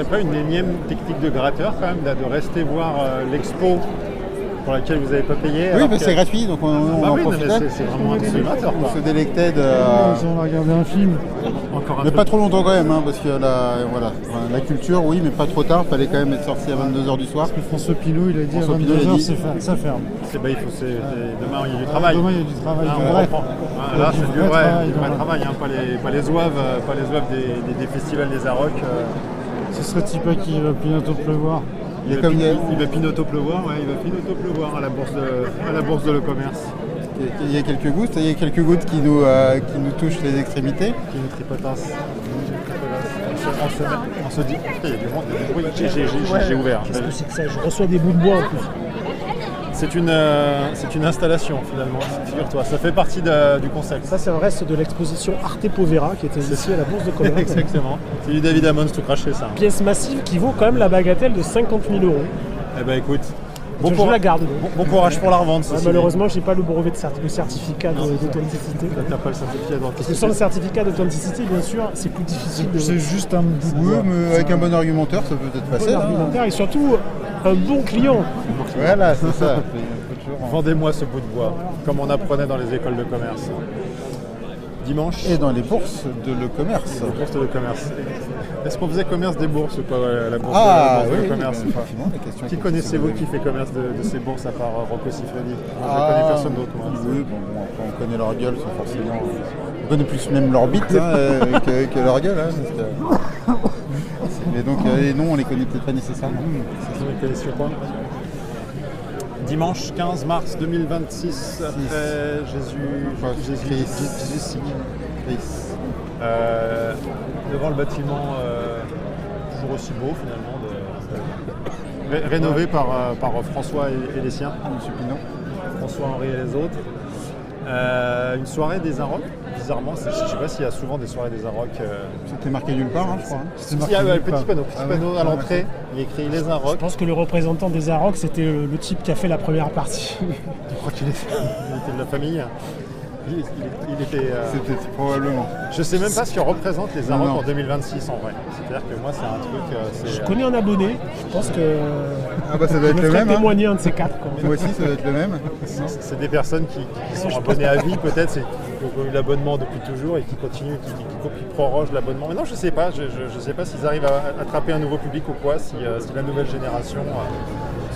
serait pas une énième technique de gratteur quand même de rester voir l'expo pour laquelle vous n'avez pas payé? Oui, mais c'est gratuit, donc on en profitait. C'est vraiment un consommateur. On se délectait de... On a regardé un film. Encore un Mais truc. pas trop longtemps quand même, hein, parce que la culture, oui, mais pas trop tard. Fallait quand même être sorti à 22h du soir. François Pinault, il a dit à François Pinault, il a 22h, dit- ça ferme. Demain il y a du travail. Demain, il y a du travail. Là, du on vrai. reprend. Là, Du c'est du vrai vrai travail, travail, hein, pas les zouaves des festivals des Arocs. Ce serait Tipa qui va bientôt pleuvoir. Il comme il y a- va pinoto pleuvoir à la bourse de le commerce. Il y a quelques gouttes qui nous touchent les extrémités. Qui nous tripotasse. On se dit, il y a du monde, il y a du bruit. J'ai ouvert. Qu'est-ce que c'est que ça? Je reçois des bouts de bois en plus. C'est une installation finalement, figure-toi. Ça fait partie du concept. Ça, c'est un reste de l'exposition Arte Povera qui était ici à la Bourse de Commerce. Exactement. C'est du David Ammons tout craché ça. Pièce massive qui vaut quand même la bagatelle de 50 000 €. Eh ben écoute, Je la garde. bon courage pour la revente. Ouais, malheureusement, je n'ai pas le brevet le certificat d'authenticité. T'as pas le certificat Parce que sans le certificat d'authenticité, bien sûr, c'est plus difficile de C'est juste un bout de Oui, bois. mais avec un bon argumentaire, ça peut être bon facile. argumentaire et surtout un bon client. Voilà, c'est ça. Il faut toujours- Vendez-moi ce bout de bois, comme on apprenait dans les écoles de commerce. Dimanche, Et dans les bourses de le commerce. bourse de commerce. Est-ce qu'on faisait commerce des bourses ou pas la bourse, Ah, la bourse oui, de commerce mais effectivement, la question Qui est connaissez-vous posée. qui fait commerce de ces bourses à part Rocco Siffredi? Je Ah, connais personne d'autre moi. Oui, bon, après on connaît leur gueule, sans forcément. On connaît plus même leur bite que leur gueule. Hein, parce que- Mais donc les noms, on les connaît peut-être pas nécessairement. Vous les connaissiez pas? Dimanche 15 mars 2026, après Jésus. Devant le bâtiment toujours aussi beau finalement, rénové par François et les siens, Monsieur Pinot. François, Henri et les autres. Une soirée des Arocs, bizarrement, je ne sais pas s'il y a souvent des soirées des Arocs. C'était marqué nulle part, hein, je crois. Il y a un petit panneau à l'entrée, il y a écrit les Je Arocs. pense que le représentant des Arocs, c'était le type qui a fait la première partie. Je crois qu'il était de la famille. Il était. C'était probablement. Je sais même pas ce que représentent les Arocs Non. en 2026 en vrai. C'est-à-dire que moi c'est un truc. Je connais un abonné, je pense que Ah bah ça doit je être me le ferai même. Hein. témoigner un de ces quatre. Quoi. Moi aussi, ça doit être le même. C'est des personnes qui sont abonnées à vie peut-être, qui ont eu l'abonnement depuis toujours et qui continuent, qui prorogent l'abonnement. Mais non, je sais pas. Je sais pas s'ils arrivent à attraper un nouveau public ou quoi, si la nouvelle génération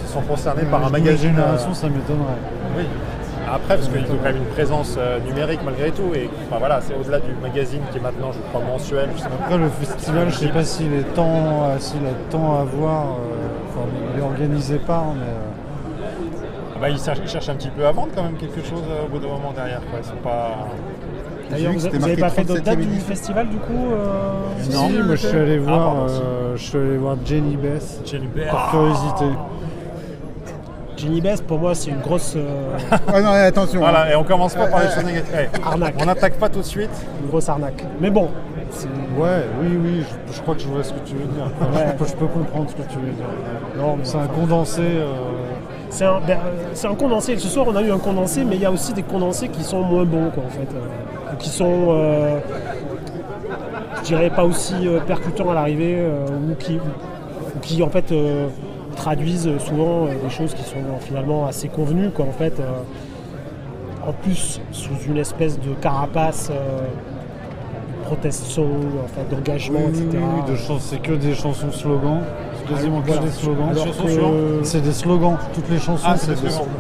se sont concernés par un Nouvelle magazine. génération, ça m'étonnerait. Oui. Après, parce qu'ils ont quand même une présence numérique malgré tout. Et enfin, voilà, c'est au-delà du magazine qui est maintenant, je crois, mensuel. Je sais même pas. Après, le festival, je sais pas s'il a tant à voir. Enfin, il est organisé par, mais... Ah bah, ils cherchent un petit peu à vendre quand même quelque chose au bout d'un moment derrière. Quoi. Ils sont pas. D'ailleurs, vous C'était n'avez marqué pas fait d'autres 37e dates du édition. festival du coup Non, moi je suis allé voir, pardon, si. Jenny Beth, Chez Lubert. par curiosité. Jenny Best, pour moi, c'est une grosse Ah non, attention. Hein. Voilà, et on commence pas par les choses négatives. arnaque. On n'attaque pas tout de suite. Une grosse arnaque. Mais bon, Ouais, oui, je crois que je vois ce que tu veux dire. Enfin, Ouais. je peux comprendre ce que tu veux dire. non, mais C'est un condensé. c'est un condensé. Ce soir, on a eu un condensé, mais il y a aussi des condensés qui sont moins bons, quoi, en fait. Ou qui sont, je dirais, pas aussi percutants à l'arrivée, ou qui, en fait, traduisent souvent des choses qui sont finalement assez convenues, quoi, en fait. En plus, sous une espèce de carapace protestation, enfin, d'engagement, etc. C'est que des chansons slogans. C'est quasiment que Voilà. des slogans. Alors Chansons que- suivantes. C'est des slogans. Toutes les chansons, Ah, c'est c'est des sûr. slogans.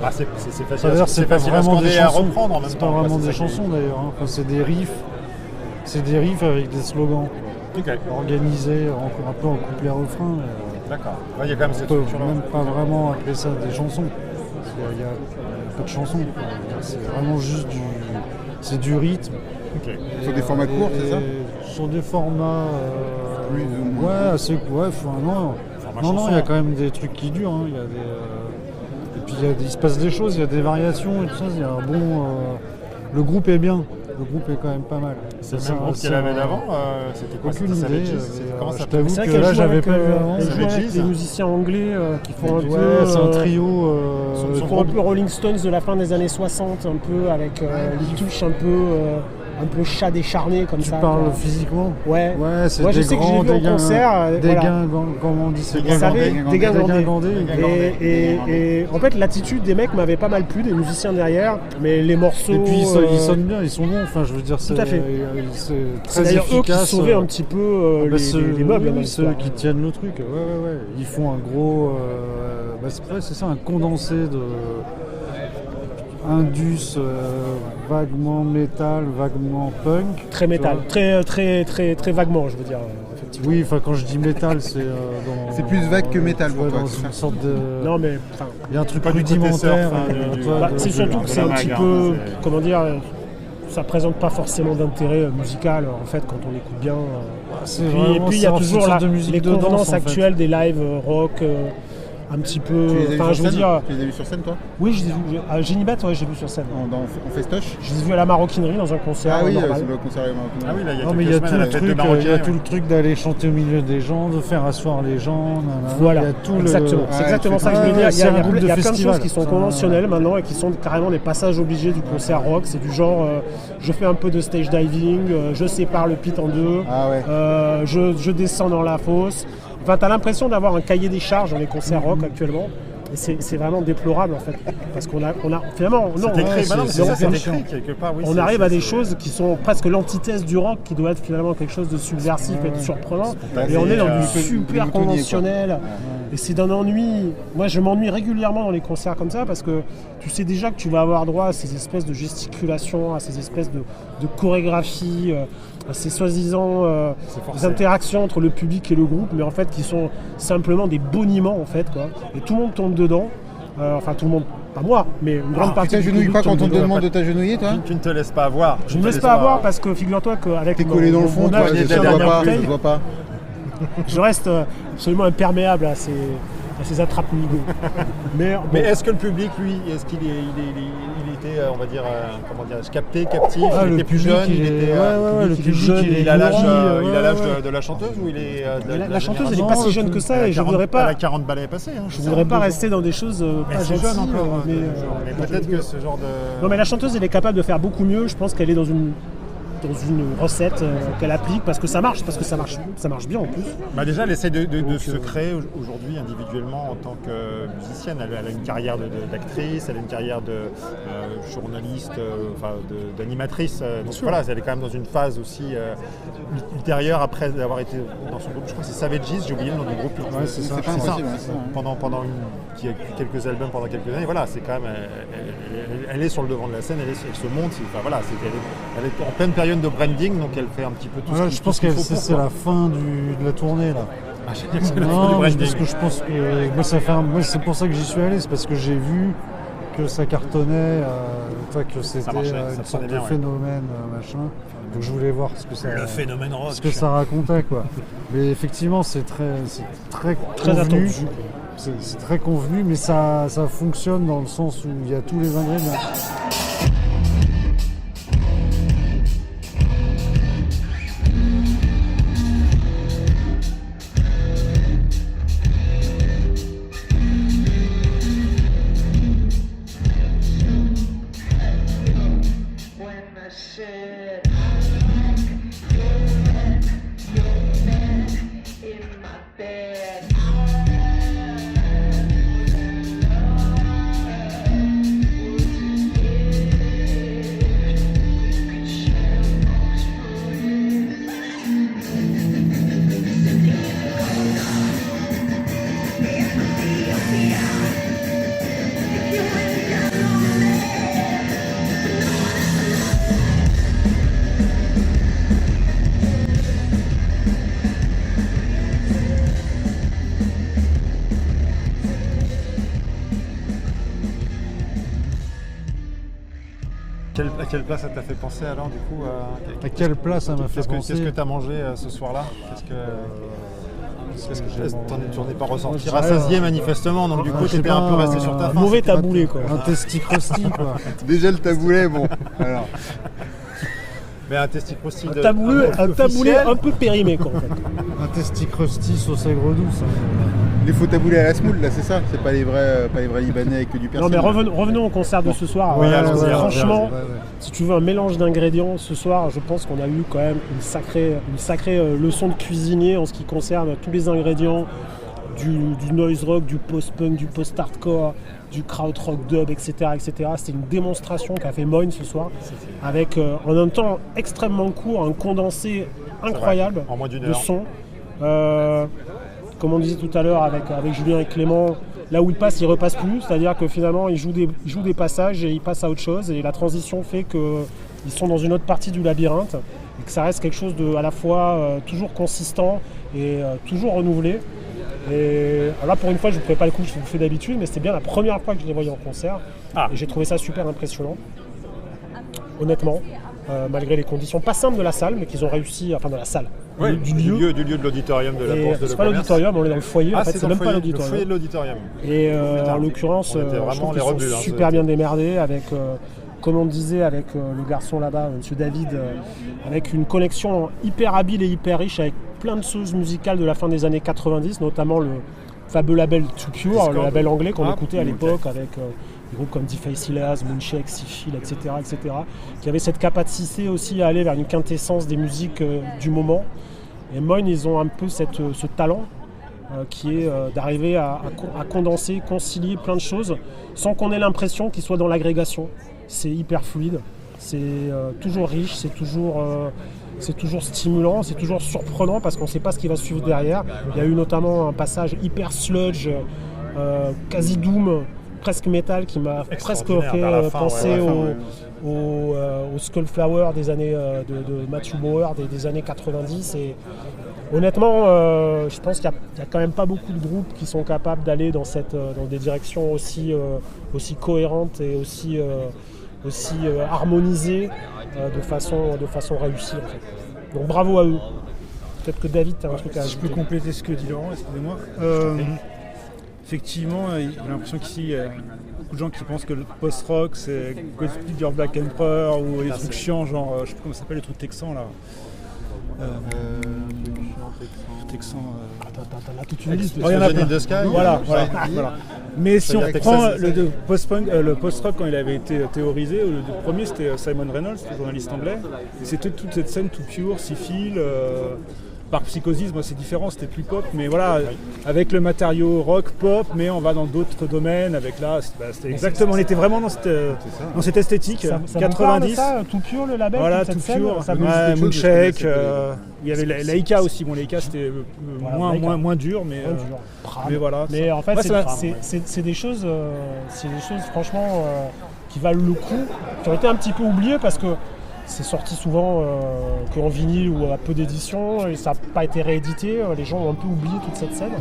Ah, c'est facile. C'est-à-dire c'est pas facile à vraiment des scander et à chansons. reprendre en même C'est temps. pas quoi, vraiment c'est des ça qui est- chansons d'ailleurs. Hein. Enfin, c'est des riffs. C'est des riffs avec des slogans Ok, organisés un peu en couplet-refrain. d'accord. Ouais, il y a quand même On cette peut structure-là. même pas vraiment appeler ça des chansons. Parce qu'il y a pas de chansons. C'est vraiment juste du rythme. Ok. Sur des formats courts, c'est ça? Sur des formats. Plus ou moins Ouais, assez. Ouais, enfin, non. Format Non, chanson. il y a quand même des trucs qui durent. Hein. Il y a des, et puis il se passe des choses, il y a des variations et tout ça. Il y a un bon. Le groupe est bien. Le groupe est quand même pas mal. C'est le même groupe qu'il avait d'avant. C'était quoi? Aucune C'était idée. Savages? C'était- Comment ça Je s'appelait? t'avoue C'est vrai que qu'elle là, joue j'avais avec, pas vu avant. elle joue avec Savages. des musiciens anglais qui font un Ouais, peu... c'est un trio. Ils font un peu Rolling Stones de la fin des années 60, un peu avec les touches un peu un peu chat décharné comme Tu ça. parles quoi. physiquement? Ouais. Ouais, c'est Moi, je des sais que grands, j'ai vu en concert. comment on dit ça? Dégingandés. Dégingandés. Et en fait, l'attitude des mecs m'avait pas mal plu, des musiciens derrière, mais les morceaux. Et puis ils sonnent bien, ils sont bons. Enfin, je veux dire, c'est Tout à fait. c'est C'est très d'ailleurs eux efficace. qui sauvaient un petit peu les meubles. dans Oui, l'histoire. ceux qui tiennent le truc. Ouais. Ils font un gros. C'est ça, un condensé de. Indus, vaguement métal, vaguement punk. Très métal, très vaguement, je veux dire. Effectivement. Oui, enfin quand je dis métal, c'est dans. C'est plus vague que métal pour toi, Dans c'est ça une sorte de. Non, mais enfin, Il y a un truc Pas du côté rudimentaire. surf, du- c'est surtout que c'est un la petit mag, peu, hein, c'est- comment dire, ça présente pas forcément d'intérêt musical en fait quand on écoute bien. C'est Et vraiment- puis il y a c'est une toujours sorte de musique les de danse, convenances en fait. actuelles des lives rock. Un petit peu. Tu les as vus Enfin, sur je veux scène dire. Tu les as vus sur scène, toi Oui, je les ai vus. À Génibet, ouais, j'ai vu sur scène. En festoche? Je les ai vus à la Maroquinerie dans un concert Ah oui, normal. c'est le concert marocain. Ah oui, là, il y a Non mais il y a quelques tout semaines, le à la fête de truc, Marocain, il y a tout ouais. le truc d'aller chanter au milieu des gens, de faire asseoir les gens. nanana. Voilà, Il y a tout exactement. le. C'est Ouais, exactement tu ça que je fais- veux dire. c'est un groupe de Il y a plein de festival. choses qui sont Ça- conventionnelles maintenant et qui sont carrément des passages obligés du concert rock. C'est du genre, je fais un peu de stage diving, je sépare le pit en deux, Ah ouais. je descends dans la fosse. Enfin, t'as l'impression d'avoir un cahier des charges dans les concerts rock actuellement. Et c'est vraiment déplorable en fait. Parce qu'on a finalement, non, C'est écrit, ouais, bah non, mais c'est c'est ça, c'est vraiment écrit quelque part. Oui, on c'est- arrive à c'est- des c'est- choses qui sont presque l'antithèse du rock, qui doit être finalement quelque chose de subversif et de surprenant. Et on est dans du super moutonnier, conventionnel. Et c'est d'un ennui. Moi, je m'ennuie régulièrement dans les concerts comme ça parce que tu sais déjà que tu vas avoir droit à ces espèces de gesticulations, à ces espèces de chorégraphies, à ces soi-disant C'est des forcé. interactions entre le public et le groupe, mais en fait qui sont simplement des boniments en fait, quoi. Et tout le monde tombe dedans. Enfin, tout le monde, pas moi, mais une grande Tu partie du t'agenouilles public pas tombe quand on te dedans. demande de t'agenouiller, toi? Tu ne te laisses pas avoir. Je ne me laisse pas avoir parce que figure-toi qu'avec T'es collé dans le fond, mon toi, âge ça des se voit dernières pas, ça bouteilles, se voit pas. je reste absolument imperméable à ces attrapes-nigots. Mais bon, Mais est-ce que le public, lui, est-ce qu'il était, on va dire, comment dire, captif, Ah, il le était plus public, jeune, il il est- était, ouais, le public, jeune, il est il a l'âge, nourri, il a l'âge ouais. de la chanteuse ou il est de la chanteuse, elle n'est Non, pas si jeune que ça et je voudrais Elle pas. a 40 balais passés. Hein, Je voudrais pas rester dans des choses Mais pas c'est jeune gentilles, encore. mais Peut-être que ce genre de. non, mais la chanteuse, elle est capable de faire beaucoup mieux. Je pense qu'elle est dans une recette qu'elle applique parce que ça marche bien en plus. Bah déjà, elle essaie de se créer aujourd'hui individuellement en tant que musicienne. Elle a une carrière d'actrice, elle a une carrière de journaliste, d'animatrice. Donc voilà, elle est quand même dans une phase aussi ultérieure après avoir été dans son groupe. Je crois que c'est Savages, j'ai oublié le nom du groupe. Ouais, c'est ça. C'est pas C'est ça. impossible, ouais, ça, ouais. Qui a eu quelques albums pendant quelques années. Voilà, c'est quand même, elle est sur le devant de la scène, elle se monte. Enfin, voilà, elle est en pleine période de branding, donc elle fait un petit peu tout Voilà, ce je pense que c'est la fin de la tournée là. c'est la fin du Non, mais branding. parce que je pense que moi c'est pour ça que j'y suis allé, c'est parce que j'ai vu que ça cartonnait, que c'était marchait, ça une sorte prenait de bien, ouais. phénomène, machin. Donc je voulais voir ce que ça, phénomène rock. ce que ça racontait, quoi. Mais effectivement, c'est très Très convenu. attendu. C'est très convenu, mais ça fonctionne dans le sens où il y a tous les ingrédients. When I said in my bed. À quelle place ça t'a fait penser alors du coup À quelle place ça m'a fait penser? Qu'est-ce que tu as mangé ce soir-là? Tu n'en es pas ressorti Moi, je rassasié dirais, manifestement, donc du coup je sais tu étais un peu pas, resté sur ta faim. Mauvais c'était pas- taboulé quoi. Un testi crusty, quoi. Déjà le taboulet, bon. Alors, Mais un testi crusty Un taboulé un peu périmé quoi en fait. Un testi crusty sauce aigre douce. Hein. les faux taboulés à la Smoul, là, c'est ça. C'est pas les vrais Libanais avec du persil. Non mais revenons au concert de ce soir. Oui, allons-y, Franchement, ouais. si tu veux un mélange d'ingrédients ce soir, je pense qu'on a eu quand même une sacrée leçon de cuisinier en ce qui concerne tous les ingrédients du noise rock, du post-punk, du post-hardcore, du krautrock dub, etc. C'était une démonstration qu'a fait Moine ce soir, avec en un temps extrêmement court, un condensé incroyable En moins d'une de heure. son. Comme on disait tout à l'heure avec Julien et Clément, là où il passe, il repasse plus, c'est-à-dire que finalement il joue des passages et il passe à autre chose, et la transition fait qu'ils sont dans une autre partie du labyrinthe et que ça reste quelque chose de à la fois toujours consistant et toujours renouvelé. Et alors là, pour une fois, je ne ferai pas le coup que je vous fais d'habitude, mais c'était bien la première fois que je les voyais en concert. Et j'ai trouvé ça super impressionnant. Honnêtement, malgré les conditions pas simples de la salle, mais qu'ils ont réussi, enfin de la salle, Ouais, du lieu. de l'auditorium de la Et Bourse de c'est Le pas Commerce. l'auditorium, on est dans le foyer, en fait, c'est dans même le pas foyer, le l'auditorium. foyer de l'auditorium. Et Putain, en l'occurrence, on était je vraiment trouve les qu'ils sont rebuts, hein, super c'était- bien démerdés avec, comme on disait avec le garçon là-bas, M. David, avec une collection hyper habile et hyper riche avec plein de choses musicales de la fin des années 90, notamment le fameux label Too Pure, Discord. le label anglais qu'on Ah, écoutait à ok. l'époque avec des groupes comme Defaceless, Moonshake, Seafield, etc., qui avaient cette capacité aussi à aller vers une quintessence des musiques du moment. Et Moine, ils ont un peu ce talent qui est d'arriver à condenser, concilier plein de choses sans qu'on ait l'impression qu'ils soient dans l'agrégation. C'est hyper fluide, c'est toujours riche, c'est toujours stimulant, c'est toujours surprenant parce qu'on ne sait pas ce qui va suivre derrière. Il y a eu notamment un passage hyper sludge, quasi doom, presque métal, qui m'a presque Extraordinaire, fait vers la fin, penser ouais, vers la fin, au Skullflower des années de Matthew Bauer des années 90. Et honnêtement, je pense qu'il n'y a quand même pas beaucoup de groupes qui sont capables d'aller dans des directions aussi cohérentes et aussi harmonisées de façon réussie. En fait. Donc bravo à eux. Peut-être que David, tu as un truc à Si je peux ajouter. compléter ce que dit Laurent, excusez-moi. Effectivement, j'ai l'impression qu'ici, il y a beaucoup de gens qui pensent que le post-rock, c'est Godspeed Your Black Emperor ou les trucs chiants, genre, je sais plus comment ça s'appelle, les trucs texans là. Texans. T'as toute une liste. Oh, il y en a Johnny plein. the Sky. Voilà. Mais si on C'est-à-dire prend Texas, le post-rock quand il avait été théorisé, le premier c'était Simon Reynolds, le journaliste anglais, et c'était toute cette scène tout pure, Seafield, Parc Psychosis, moi c'est différent, c'était plus pop, mais voilà, avec le matériau rock, pop, mais on va dans d'autres domaines, avec là, c'était exactement, on était vraiment dans cette esthétique, Ça vous 90. parle, ça, Tout Pure, le label, Voilà, toute tout cette scène, pure, ça vous- ouais, chose, Moonshake, je connaissais il y avait Laika aussi, bon Laika c'était Voilà, Laika. moins dur, mais, Ouais, dur. Pram. mais voilà. Mais ça- en fait, Ouais, c'est des choses franchement qui valent le coup, qui ont été un petit peu oubliées parce que c'est sorti souvent qu'en vinyle ou à peu d'éditions et ça n'a pas été réédité. Les gens ont un peu oublié toute cette scène.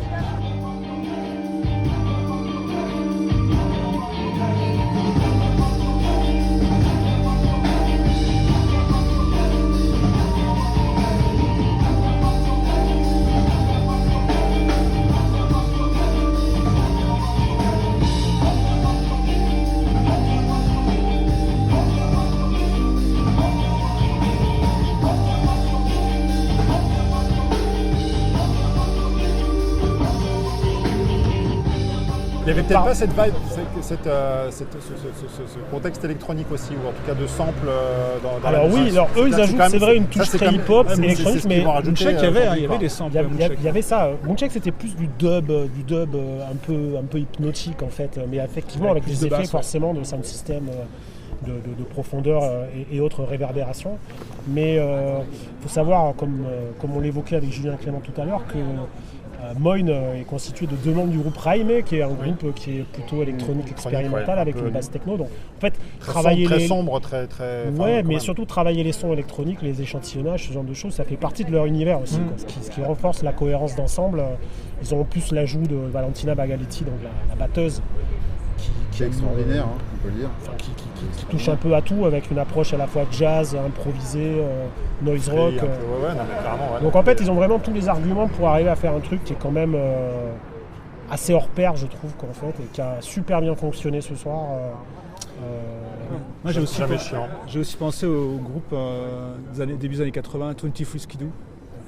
Il n'y avait peut-être pas cette vibe, ce contexte électronique aussi, ou en tout cas de sample dans Alors la oui, musique. alors eux ils C'est ajoutent, quand même- c'est vrai, une ça, touche c'est très quand même- hip-hop, ouais, mais électronique, c'est ce mais qu'ils vont rajouter, Moonshake, il y avait aujourd'hui, des quoi. samples. il y avait ça. Moonshake c'était plus du dub un peu hypnotique en fait, mais effectivement avec plus des de effets basse, ouais. forcément de sound system, de profondeur et autres réverbérations. Mais il faut savoir, comme on l'évoquait avec Julien Clément tout à l'heure, que Moine est constitué de deux membres du groupe Raime, qui est un groupe qui est plutôt électronique expérimental ouais, un avec peu une basse techno. Donc en fait, Très travailler sombre, très les... sombre, très. enfin, Ouais, quand mais même. surtout travailler les sons électroniques, les échantillonnages, ce genre de choses, ça fait partie de leur univers aussi, quoi. Ce qui renforce la cohérence d'ensemble. Ils ont en plus l'ajout de Valentina Bagaletti, donc la batteuse, C'est extraordinaire, hein, on peut le dire. enfin, qui touche un peu à tout avec une approche à la fois jazz, improvisée, noise Et rock. un peu, ouais, non, mais clairement, ouais. Donc en fait, ils ont vraiment tous les arguments pour arriver à faire un truc qui est quand même assez hors pair, je trouve, qu'en fait, et qui a super bien fonctionné ce soir. Moi j'ai aussi, Jamais chiant. j'ai aussi pensé au groupe début des années 80, 23 Skidoo.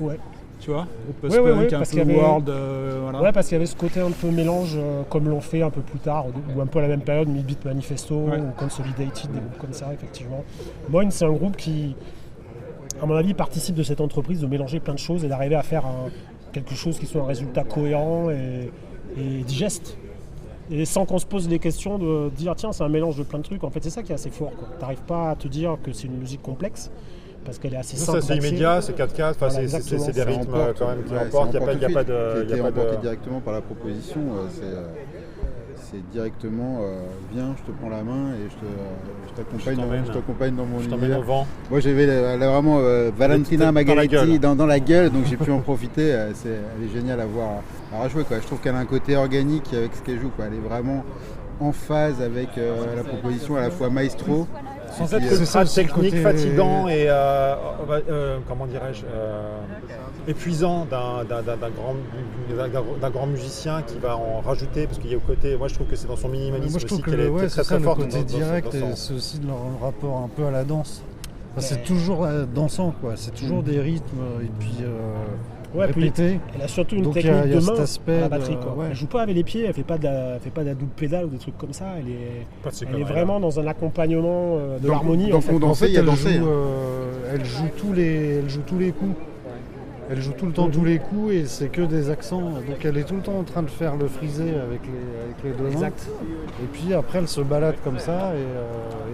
Ouais. tu vois, groupe Ouais, post-punk, un parce peu qu'il y avait- world, voilà. Ouais, parce qu'il y avait ce côté un peu mélange, comme l'ont fait un peu plus tard, ou un peu à la même période, Midbeat Manifesto Ouais. ou Consolidated, des groupes comme ça, effectivement. Moine, c'est un groupe qui, à mon avis, participe de cette entreprise de mélanger plein de choses et d'arriver à faire quelque chose qui soit un résultat cohérent et digeste. Et sans qu'on se pose les questions de dire tiens, c'est un mélange de plein de trucs. En fait, c'est ça qui est assez fort. Tu n'arrives pas à te dire que c'est une musique complexe parce qu'elle est assez Ça, simple. c'est d'accès. immédiat, c'est 4-4, enfin, Voilà, c'est exactement. des Ça rythmes emporte, quand même qui ouais, ça emportent, il emporte n'y a pas tout de de... suite. il y a pas de- emporté directement par la proposition. C'est directement viens, je te prends la main et je t'accompagne dans mon Je t'emmène univers. au vent. Moi j'avais vraiment Valentina Dans la Margheriti gueule. dans la gueule, donc j'ai pu en profiter. Elle est géniale à voir, à rejouer, quoi. Je trouve qu'elle a un côté organique avec ce qu'elle joue, quoi. Elle est vraiment en phase avec la proposition, à la fois maestro. Sans Et puis, être c'est ça ultra aussi, le technique, côté- fatigant et comment dirais-je, épuisant d'un grand musicien qui va en rajouter, parce qu'il y a au côté, moi je trouve que c'est dans son minimalisme Moi je trouve aussi que qu'elle est ouais, très c'est ça, très le forte côté direct, dans et son- c'est aussi de leur rapport un peu à la danse. Enfin, c'est toujours dansant, quoi. C'est toujours des rythmes et puis Ouais, puis répétés. elle a surtout une Donc, technique il y a de cet main aspect à la de- batterie. Quoi. ouais. Elle joue pas avec les pieds, elle fait pas de la double pédale ou des trucs comme ça. Pas de ces Elle est conneries-là. vraiment dans un accompagnement de Dans- l'harmonie. dans en fait. Fond dansé, il y a dansé, hein. Elle joue tous les coups. Elle joue tout le temps tous les coups et c'est que des accents. Donc elle est tout le temps en train de faire le frisé avec les deux mains. Exact. Et puis après elle se balade comme ça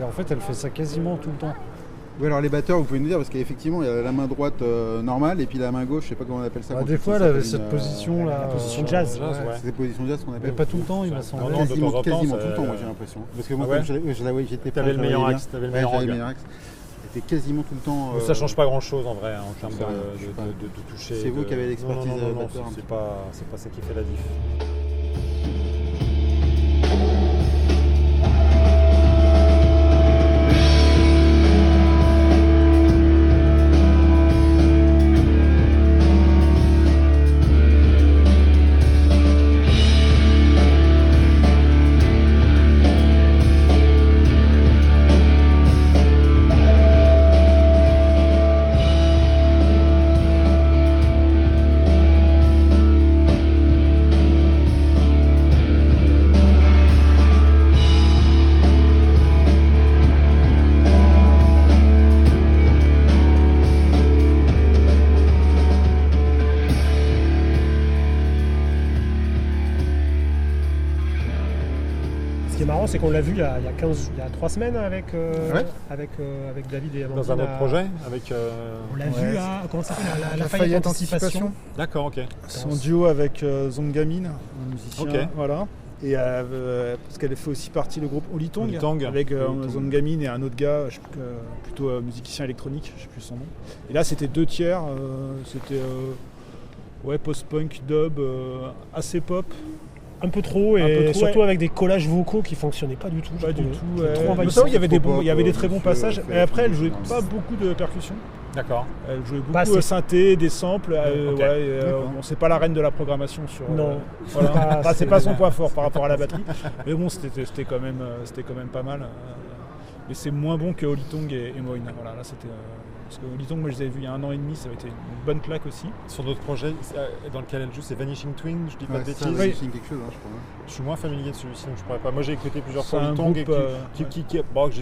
et en fait elle fait ça quasiment tout le temps. Oui, alors les batteurs, vous pouvez nous dire, parce qu'effectivement, il y a la main droite normale et puis la main gauche, je sais pas comment on appelle ça. Bah, quand des tu fois fais elle ça, avait t'as cette une, position là. la position jazz. jazz, ouais. C'est des positions jazz qu'on appelle. Mais pas tout le temps il m'a semblé. Non, non, de Quasiment, temps en temps, quasiment ça- tout le temps, moi j'ai l'impression. Parce que moi, Ah ouais comme je la voyais, j'étais T'avais le meilleur bien. axe, t'avais le Ouais, meilleur j'avais angle. le meilleur axe. C'était quasiment tout le temps. Ça change pas grand chose en vrai en termes sais rien, je sais pas. de toucher. C'est vous qui avez l'expertise, Non, batteur, un c'est petit pas ça qui fait la diff. Ce qui est marrant, c'est qu'on l'a vu il y a 3 semaines avec David et Amandine. Dans un autre projet avec. On l'a Ouais, vu à comment ça s'appelle, la Lafayette Lafayette Anticipation. D'accord, ok. Son duo avec Zongamin, un musicien, Ok. voilà. Et parce qu'elle fait aussi partie du groupe Olitong, Olitong. avec Olitong. Zongamin et un autre gars, je sais plus, plutôt musicien électronique, je sais plus son nom. Et là c'était 2 tiers, c'était post-punk, dub, assez pop. Un peu trop Un peu et trop, surtout ouais. avec des collages vocaux qui fonctionnaient pas du tout. je Pas du trouvais. tout. C'était trop Mais envahissant. ça, il y avait des Trop bons, il y avait des pop, très bons monsieur, passages. fait- Et après, elle jouait pas beaucoup de percussions. D'accord. Elle jouait beaucoup Bah, de c'est- synthé, des samples. Ok. Bon, c'est pas la reine de la programmation sur. Non. Voilà. C'est pas- Enfin, c'est c'est- pas son point fort par rapport à la batterie. Mais bon, c'était quand même pas mal. Mais c'est moins bon que Olitong et Moine. Voilà, là c'était. Parce que Olitong, moi je les avais vus il y a 1 an et demi, ça avait été une bonne claque aussi. Sur notre projet dans lequel elle joue, c'est Vanishing Twin, je dis pas Ouais, de c'est ça, bêtises. ouais, c'est quelque chose, hein, je crois. Je suis moins familier de celui-ci, donc je pourrais pas. Moi j'ai écouté plusieurs C'est fois un Olitong et groupe, bon, que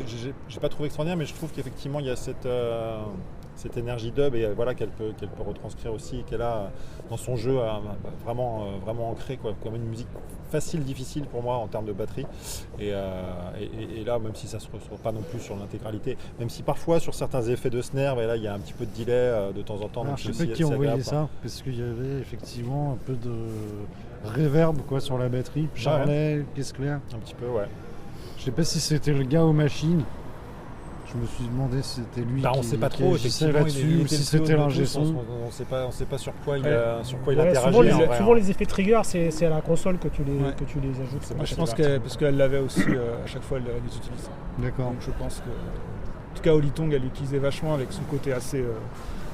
j'ai pas trouvé extraordinaire, mais je trouve qu'effectivement il y a cette énergie dub et voilà qu'elle peut retranscrire aussi et qu'elle a dans son jeu vraiment ancré quoi, comme une musique facile, difficile pour moi en termes de batterie et là même si ça se ressort pas non plus sur l'intégralité, même si parfois sur certains effets de snare, là il y a un petit peu de delay de temps en temps. Alors, donc je sais c'est pas qui aussi envoyait agréable, ça, parce qu'il y avait effectivement un peu de reverb quoi, sur la batterie. Charlet, caisse claire. un petit peu, ouais. Je sais pas si c'était le gars aux machines. Je me suis demandé si c'était lui Bah, on qui, sait pas qui trop agissait effectivement, là-dessus ou si c'était l'ingé son. on sait pas sur quoi il Ouais. Ouais, interagit souvent, en vrai, souvent hein. les effets trigger, c'est à la console que tu les ajoutes. C'est Moi, je c'est pense parti. parce qu'elle l'avait aussi, à chaque fois elle les utilise. D'accord. Donc je pense que. En tout cas, Olitong, elle l'utilisait vachement avec son côté assez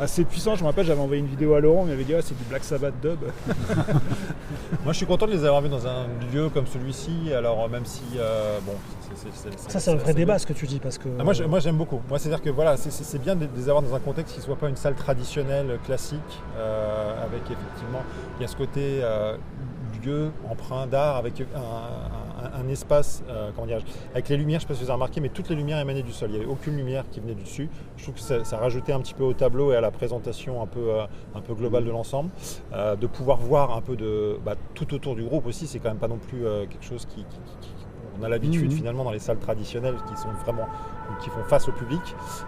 assez puissant. Je me rappelle, j'avais envoyé une vidéo à Laurent, il m'avait dit c'est du Black Sabbath dub. Moi, je suis content de les avoir vus dans un lieu comme celui-ci. Alors, même si, bon, Ça, c'est un vrai débat ce que tu dis parce que. Ah, moi, j'aime beaucoup. Moi, c'est-à-dire que voilà, c'est bien de les avoir dans un contexte qui ne soit pas une salle traditionnelle, classique, avec effectivement, il y a ce côté lieu, emprunt d'art, avec un espace, comment dirais-je, avec les lumières, je ne sais pas si vous avez remarqué, mais toutes les lumières émanaient du sol. Il n'y avait aucune lumière qui venait du dessus. Je trouve que ça rajoutait un petit peu au tableau et à la présentation un peu globale de l'ensemble. De pouvoir voir un peu tout autour du groupe aussi, c'est quand même pas non plus quelque chose on a l'habitude finalement dans les salles traditionnelles qui font face au public.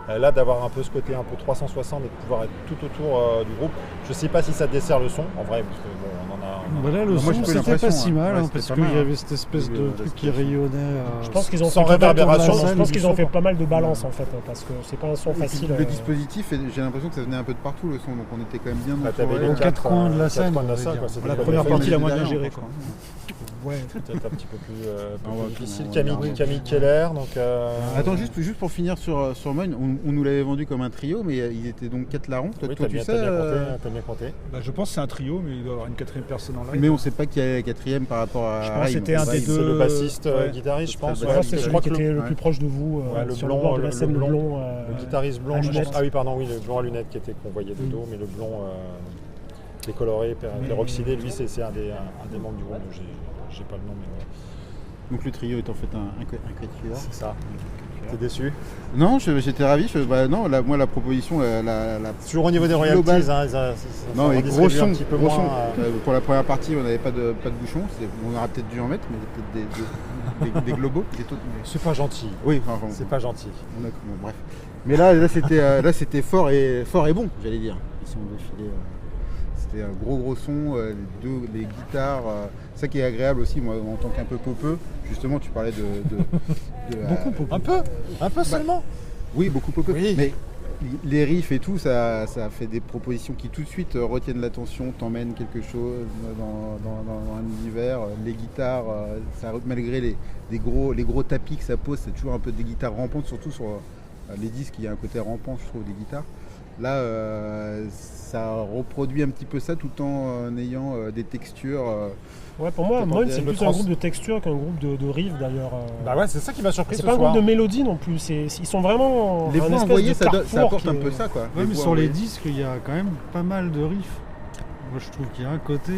Là, d'avoir un peu ce côté un peu 360 et de pouvoir être tout autour du groupe. Je ne sais pas si ça dessert le son, en vrai, parce que bon, on en a. Voilà, le Moi, j'ai son, pas c'était l'impression, pas si mal, ouais, hein, c'était parce pas qu'il mal, y avait cette espèce de truc qui rayonnait. Je pense qu'ils ont sans fait réverbération, Je pense qu'ils ont fait pas mal de balance en fait, parce que c'est pas un son facile. Le dispositif, j'ai l'impression que ça venait un peu de partout le son, donc on était quand même bien dans T'avais les aux quatre coins de la scène, coins de la on va salle, dire. quoi. C'était La pas première bien partie, fait. la moins bien gérée. Quoi. Ouais. Peut-être un petit peu plus difficile. ouais. Camille Keller, donc. Attends, juste pour finir sur Moine, on nous l'avait vendu comme un trio, mais ils étaient donc 4 larrons. Toi, Oui, toi, t'as tu bien, sais. t'as bien compté. Bah, je pense que c'est un trio, mais il doit y avoir une quatrième personne en live. Mais on sait pas qui est la quatrième par rapport à. Je pense que Ray, c'était donc, un des C'est deux. le bassiste ouais. guitariste, je pense. C'est Ouais, Ouais, c'est je celui crois qui que était le ouais. plus proche de vous Ouais, le sur blond, le bord de la le scène, le blond. blond. Le guitariste blond, à je pense. lunettes. Ah oui, pardon, oui, le blond à lunettes qu'on voyait de dos, mais le blond décoloré, peroxydé, lui, c'est un des membres du groupe. J'ai pas le nom, mais voilà. Donc le trio est en fait un quatuor. C'est ça. T'es déçu? Non, j'étais ravi. Non, moi la proposition, la Toujours au niveau des globale. royalties, Non, et gros son, un petit peu gros son. moins. Pour la première partie, on n'avait pas de bouchon. On aurait peut-être dû en mettre, mais peut-être des globaux. C'est pas gentil. Oui, enfin, C'est pas gentil. bon, bref. Mais là, c'était fort et bon, j'allais dire. Si on veut filer, c'était un gros son, les guitares. Ça qui est agréable aussi, moi, en tant qu'un peu popeux. Justement, tu parlais de Beaucoup popeux. Un peu seulement. Oui, beaucoup popeux. Oui. Mais les riffs et tout, ça fait des propositions qui tout de suite retiennent l'attention, t'emmènent quelque chose dans un univers. Les guitares, malgré les gros tapis que ça pose, c'est toujours un peu des guitares rampantes, surtout sur les disques, il y a un côté rampant, je trouve, des guitares. Là, ça reproduit un petit peu ça tout en ayant des textures. Ouais, pour moi, Attends, Moine, c'est le plus un groupe de texture qu'un groupe de riff d'ailleurs. Bah ouais, c'est ça qui m'a surpris C'est ce pas un soir. groupe de mélodie non plus, ils sont vraiment Les un voix espèce envoyées, de ça carrefour apporte qui un est- peu ça, quoi. Ouais, Les mais voix sur les envoyées. disques, il y a quand même pas mal de riffs. Moi, je trouve qu'il y a un côté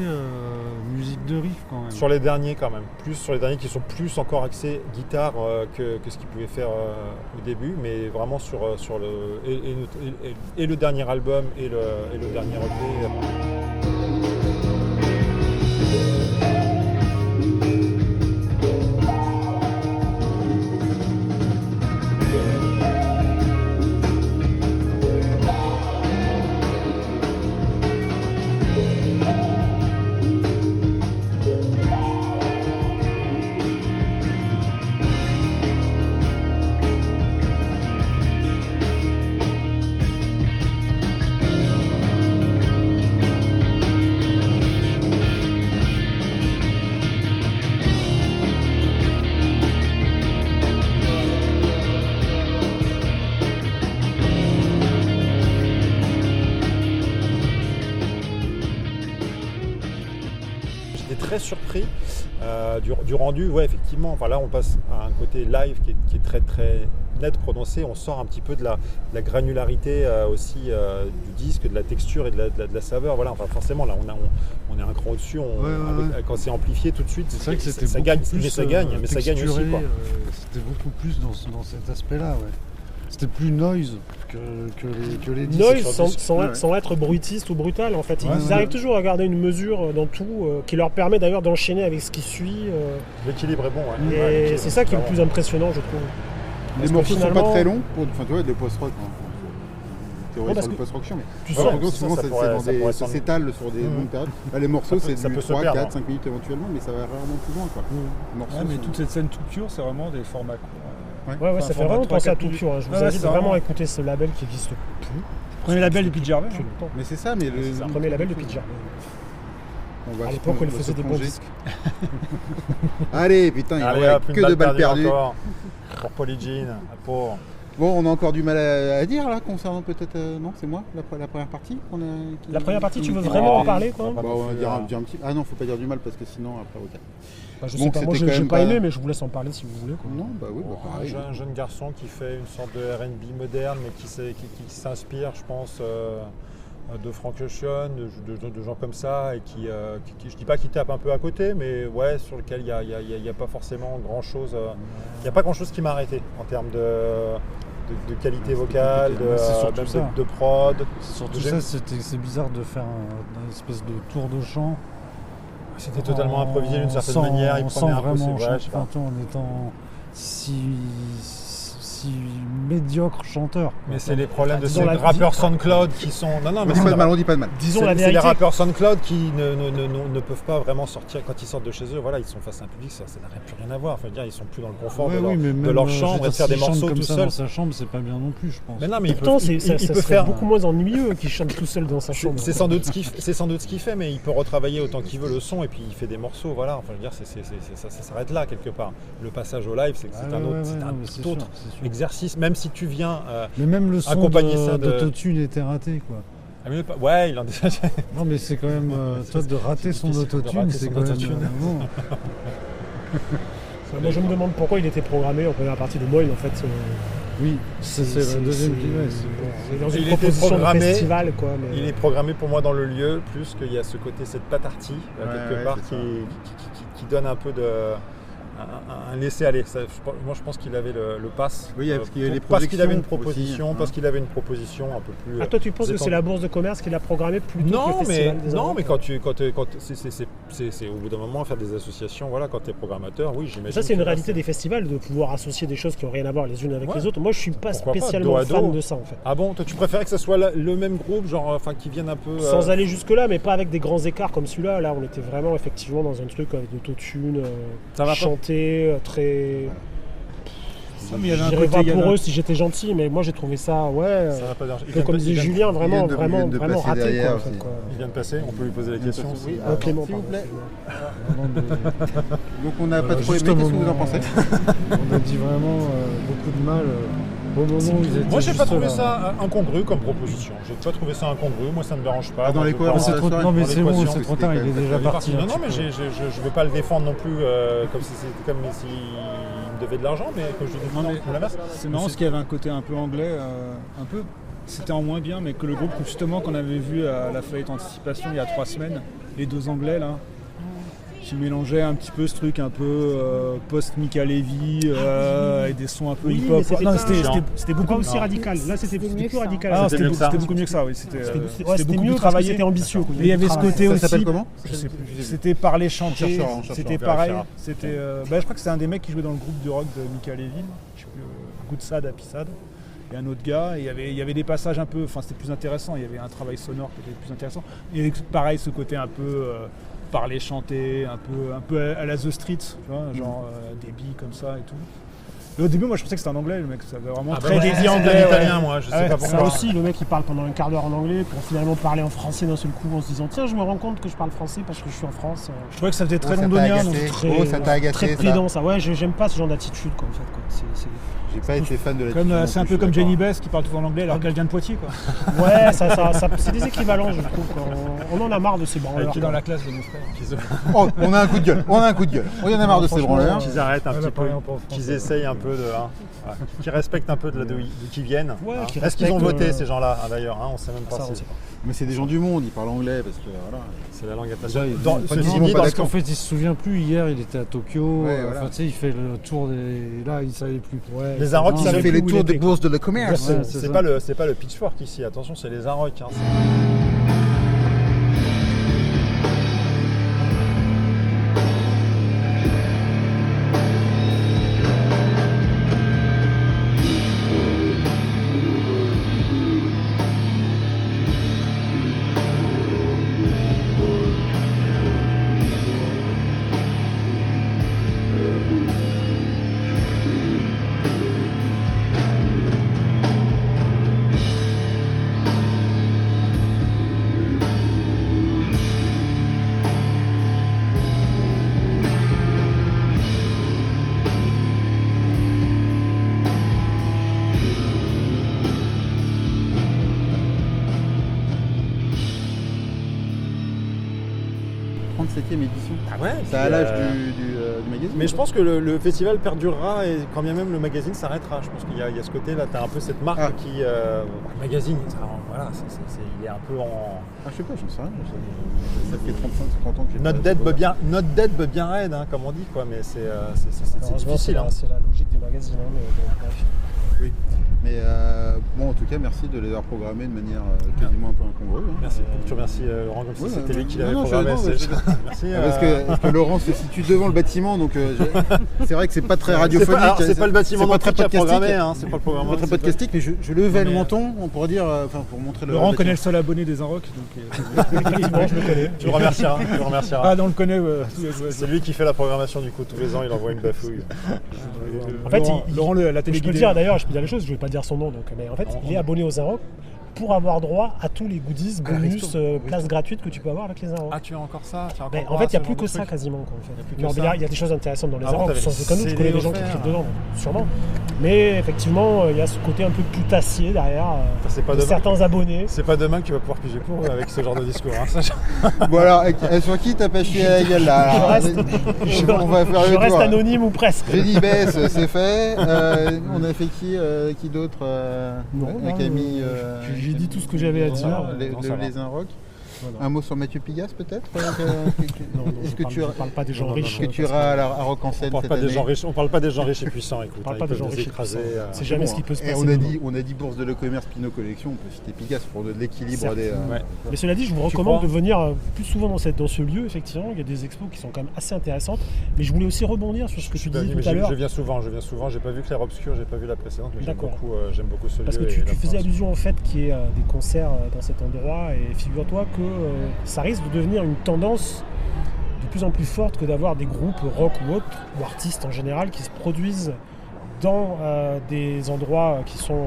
musique de riff quand même. Sur les derniers quand même, plus sur les derniers qui sont plus encore axés guitare que ce qu'ils pouvaient faire au début, mais vraiment sur le dernier album et le dernier EP. J'étais très surpris du rendu. Ouais, effectivement, enfin, là on passe à un côté live qui est très très net, prononcé. On sort un petit peu de la granularité aussi du disque, de la texture et de la saveur. Voilà, enfin, forcément, là on est un cran au-dessus. Quand c'est amplifié tout de suite, C'est vrai que c'était ça beaucoup gagne, plus mais ça gagne aussi. texturé, Quoi. C'était beaucoup plus dans cet aspect-là, ouais. C'était plus noise que les disques. Noise sur disque. sans être bruitiste ou brutal en fait. Ils Ouais, arrivent toujours à garder une mesure dans tout qui leur permet d'ailleurs d'enchaîner avec ce qui suit. L'équilibre est bon. Ouais. Et Ouais, l'équilibre, c'est ça qui est le vraiment. plus impressionnant je trouve. Les Parce que morceaux sont pas finalement- très longs, enfin tu vois, des post-rock. Théorie parce sur le que- post-rock chiant, mais Tu ouais, sens- par contre, ça, souvent ça c'est pourrait- dans ça pourrait ça s'en- s'étale sur des longues périodes. Là, les morceaux c'est ça du peut se 3, perdre, 4, hein. 5 minutes éventuellement, mais ça va rarement plus loin, quoi. Les morceaux Ouais, mais sont- toute cette scène tout pure, c'est vraiment des formats courts. Ouais, Enfin, ça fait format vraiment 3, penser à 4 tout minutes. pur. Je vous Ouais, invite c'est vraiment vraiment- à écouter ce label qui n'existe plus. Premier label du Pete Gervais. depuis longtemps. Mais c'est ça, mais le C'est le premier label de Pete Gervais. on va À se- l'époque où il on va faisait se des bons plonger. disques. Allez, putain, il Allez, y a hop, une que de balles balle perdue perdues. encore pour Polly Jean, pour Bon, on a encore du mal à dire là concernant peut-être. Non, c'est moi, la première partie qu'on a. La première partie, tu veux vraiment en parler quoi? Bah, on va dire un petit. Ah non, faut pas dire du mal parce que sinon après, ok. Bah, je Bon, sais pas, moi c'était quand j'ai même pas pas- aimé, mais je vous laisse en parler si vous voulez. Quoi. Non, bah oui, bah pareil. Un jeune garçon qui fait une sorte de R&B moderne, mais qui s'inspire, je pense, de Frank Ocean, de gens comme ça, et qui, je dis pas qu'il tape un peu à côté, mais ouais, sur lequel il y a pas forcément grand-chose. Il n'y a pas grand-chose qui m'a arrêté en termes de qualité vocale, C'est surtout même ça. de prod. C'est surtout ça, c'est bizarre de faire une espèce de tour de chant. C'était totalement improvisé d'une certaine sans- manière. Il sans prenait un peu vraiment ses chanter, je sais pas. enfin, en étant si médiocre chanteur. Mais c'est les problèmes de Disons ces la- rappeurs SoundCloud qui sont. Non, On mais dit c'est pas de mal, on dit pas de mal. Disons la c'est les vérité. rappeurs SoundCloud qui ne peuvent pas vraiment sortir quand ils sortent de chez eux. Voilà, ils sont face à un public, ça n'a plus rien à voir. Enfin, dire, ils sont plus dans le confort Ouais, de leur, oui, mais de même, leur je veux chambre dire, et de faire des s'il chante morceaux comme tout ça seul. dans sa chambre, c'est pas bien non plus, je pense. Mais non, mais Pourtant, il ça peut serait faire. beaucoup moins ennuyeux qu'il chante tout seul dans sa chambre. C'est sans doute ce qu'il fait, mais il peut retravailler autant qu'il veut le son et puis il fait des morceaux. Voilà, enfin, je veux dire, ça s'arrête là quelque part. Le passage au live, c'est un autre exercice, même si tu viens. Mais même le son accompagner ça de- d'autotune était raté, quoi. Ouais, il en déjà. Non, mais c'est quand même toi de rater son difficile de autotune, rater c'est son quand même. autotune. Non. Moi, je me demande pourquoi il était programmé en première partie de Moyle, en fait. Oui, c'est la deuxième qui va. C'est dans une Il était proposition de programmé, festival, quoi. Mais... Il est programmé pour moi dans le lieu, plus qu'il y a ce côté, cette patartie, quelque ouais, part, c'est ça. qui donne un peu de. Un laisser-aller. Moi, je pense qu'il avait le pass. Oui, parce qu'il y a les parce qu'il avait une projections proposition, aussi, hein. parce qu'il avait une proposition un peu plus. Ah, toi, tu penses que étendue. c'est la bourse de commerce qui l'a programmé plutôt que Non, le mais festival des non, Invents, mais quoi. c'est au bout d'un moment faire des associations. Voilà, quand tu es programmateur, oui, j'imagine. Ça, c'est une que réalité là, des festivals, de pouvoir associer des choses qui n'ont rien à voir les unes avec Ouais. les autres. Moi, je suis pas Pourquoi pas, spécialement dos à fan dos. de ça, en fait. Ah bon, toi, tu préférais que ce soit le même groupe, genre, enfin, qui viennent un peu. Sans aller jusque-là, mais pas avec des grands écarts comme celui-là. Là, on était vraiment effectivement dans un truc avec de l'autotune, Ça va pas. chanté, très. mais il y avait un J'irais côté, pas il y avait pour un- eux si j'étais gentil, mais moi j'ai trouvé ça, ouais. Ça va pas déranger. Comme disait Julien, vraiment, il vient de vraiment passer raté, quoi, derrière en fait, aussi. quoi. Il vient de passer, on peut lui poser la question. Oui, Clément, s'il vous pardon. plaît. Donc on n'a pas trop Juste aimé, au qu'est-ce que vous en moment- pensez? On a dit vraiment beaucoup de mal au moment où ils étaient Moi, j'ai pas juste trouvé là. ça incongru comme proposition. J'ai pas trouvé ça incongru. Moi, ça me dérange pas. Dans Moi, les je cohérences pense- de la soirée. Non, mais Dans c'est bon, l'équation, c'est trop c'était tard, quand il est même déjà très parti. Non, là, non, tu mais peux- je veux pas le défendre non plus comme si c'était comme s'il me devait de l'argent, mais comme je dis, Non, non, mais ou l'inverse. c'est marrant parce qu'il y avait un côté un peu anglais, un peu. C'était en moins bien, mais que le groupe justement qu'on avait vu à la feuillette anticipation il y a 3 semaines, les deux anglais là, qui mélangeaient un petit peu ce truc un peu post-Mika Levy et des sons un peu Oui, hip-hop. mais c'était Non, pas- c'était Pas beaucoup. aussi radical. Là, c'était plus radical. Ah, C'était mieux que ça. c'était beaucoup mieux que ça, oui. C'était C'était beaucoup mieux plus parce que travaillé. c'était ambitieux. quoi. Mais il y avait ce côté Ça aussi. s'appelle comment? Je sais plus. C'était parler chanter. cherchera, on cherchera, C'était on pareil. vérifiera. C'était. Je crois que c'était un des mecs qui jouait dans le groupe de rock de Mika Levy. Je sais plus, Good Sad, Happy Sad. Et un autre gars. Et il y avait des passages un peu. Enfin, c'était plus intéressant. Il y avait un travail sonore qui était plus intéressant. Et pareil, ce côté un peu. Parler, chanter, un peu à la The Street, tu vois, genre des billes comme ça et tout. Et au début, moi je pensais que c'était en anglais, le mec, ça avait vraiment très ouais, débit c'est anglais. en ouais. italien, moi, je sais Ouais, pas Ça pourquoi. aussi, le mec il parle pendant un quart d'heure en anglais pour finalement parler en français d'un seul coup en se disant tiens, je me rends compte que je parle français parce que je suis en France. Je trouvais que ça faisait très Oh, ça t'a londonien. agacé. donc Très, Oh, ça t'a agacé, très ça. pédant ça. Ouais, j'aime pas ce genre d'attitude quoi en fait. Quoi. J'ai pas été fan de la comme, c'est un peu comme Jenny Bess qui parle toujours en anglais alors qu'elle vient de Poitiers, quoi. Ouais, c'est des équivalents je trouve. Quoi. On en a marre de ces branleurs. Qui est quoi. dans la classe de mon frère. Oh, on a un coup de gueule, on a un coup de gueule. On y en a marre de ces branleurs. Qu'ils arrêtent un Elle petit a pas peu, rien pour qu'ils français. essayent un peu de. Qu'ils respectent un peu d'où ils viennent. Ouais, hein. qu'ils Est-ce qu'ils ont respectent, voté ces gens-là d'ailleurs On sait même pas Ça, on si sait pas. Mais c'est des gens du monde, ils parlent anglais parce que voilà. c'est la langue Déjà, internationale. ils Dans- ont pas ceci dit- dit, ils vont pas dans le Parce qu'en camp- fait, il se souvient plus. Hier, il était à Tokyo. Ouais, voilà. Enfin, tu sais, il fait le tour des. Là, il savait plus. Ouais, Les Arocs, Non, ils Ils ont savaient fait plus les où il tours des était. bourses de commerce. Ouais, c'est C'est ça. pas le pitchfork ici, attention, c'est les Arocs. Hein. 7e édition. Ah ouais. C'est à l'âge du magazine. Mais je pense que le festival perdurera et quand bien même le magazine s'arrêtera. Je pense qu'il y a ce côté-là, tu as un peu cette marque qui. Le magazine, voilà, il est un peu en. Ah, je sais pas, j'en sais rien. Ça fait 35-50 ans que j'ai Not dead but bien raide, hein, comme on dit, quoi. Mais c'est difficile. C'est la logique des magazines. Oui. Mais bon, en tout cas, merci de les avoir programmés de manière quasiment un peu incongrue. Hein. Merci. Tu remercies Laurent comme si c'était lui qui l'avait programmé. Merci. Parce que Laurent se situe devant le bâtiment, donc c'est vrai que c'est pas très radiophonique. C'est pas le bâtiment non plus qui a programmé, hein, c'est pas le programme. Pas très podcastique, mais je levais le menton, on pourrait dire, pour montrer le. Laurent connaît le seul abonné des Inrock, donc Effectivement, je le connais. Tu le remercieras. Ah non, on le connaît. C'est lui qui fait la programmation du coup tous les ans, il envoie une bafouille. En fait, Laurent, la je télé peux dire d'ailleurs, je peux dire les choses, je vais pas dire son nom, donc, mais en fait, il est abonné aux Inrock pour avoir droit à tous les goodies, bonus, places gratuites que tu peux avoir avec les Inrock. Ah, tu as encore ça? En fait, il n'y a plus que ça quasiment. Il y a des choses intéressantes dans les Inrock, sans aucun doute, je connais des gens qui cliquent dedans, sûrement. Mais effectivement, il y a ce côté un peu putassier derrière de certains abonnés. C'est pas demain que tu vas pouvoir piger pour eux avec ce genre de discours. Hein, bon alors, sur qui t'as pas chié à la gueule là? Je reste anonyme ou presque. J'ai dit baisse, c'est fait. On a fait qui d'autre? Camille. J'ai dit tout ce que j'avais à dire. Les Inrock. Voilà. Un mot sur Mathieu Pigasse peut-être? Est-ce que tu parles pas des gens riches? Que tu iras à Rock en Seine cette année? On parle pas des gens riches et puissants, écoute. On parle pas des gens riches écrasés. C'est jamais ce qui peut se passer. On a dit Bourse de l'e-commerce, Pinot Collection, on peut citer Pigasse pour de l'équilibre des. Mais cela dit, je vous recommande de venir plus souvent dans ce lieu, effectivement. Il y a des expos qui sont quand même assez intéressantes. Mais je voulais aussi rebondir sur ce que tu disais tout à l'heure. Je viens souvent. J'ai pas vu Clair Obscur, j'ai pas vu la précédente, mais j'aime beaucoup ce lieu. Parce que tu faisais allusion au fait qu'il y ait des concerts dans cet endroit, et figure-toi que ça risque de devenir une tendance de plus en plus forte que d'avoir des groupes rock ou autres, ou artistes en général, qui se produisent dans des endroits qui sont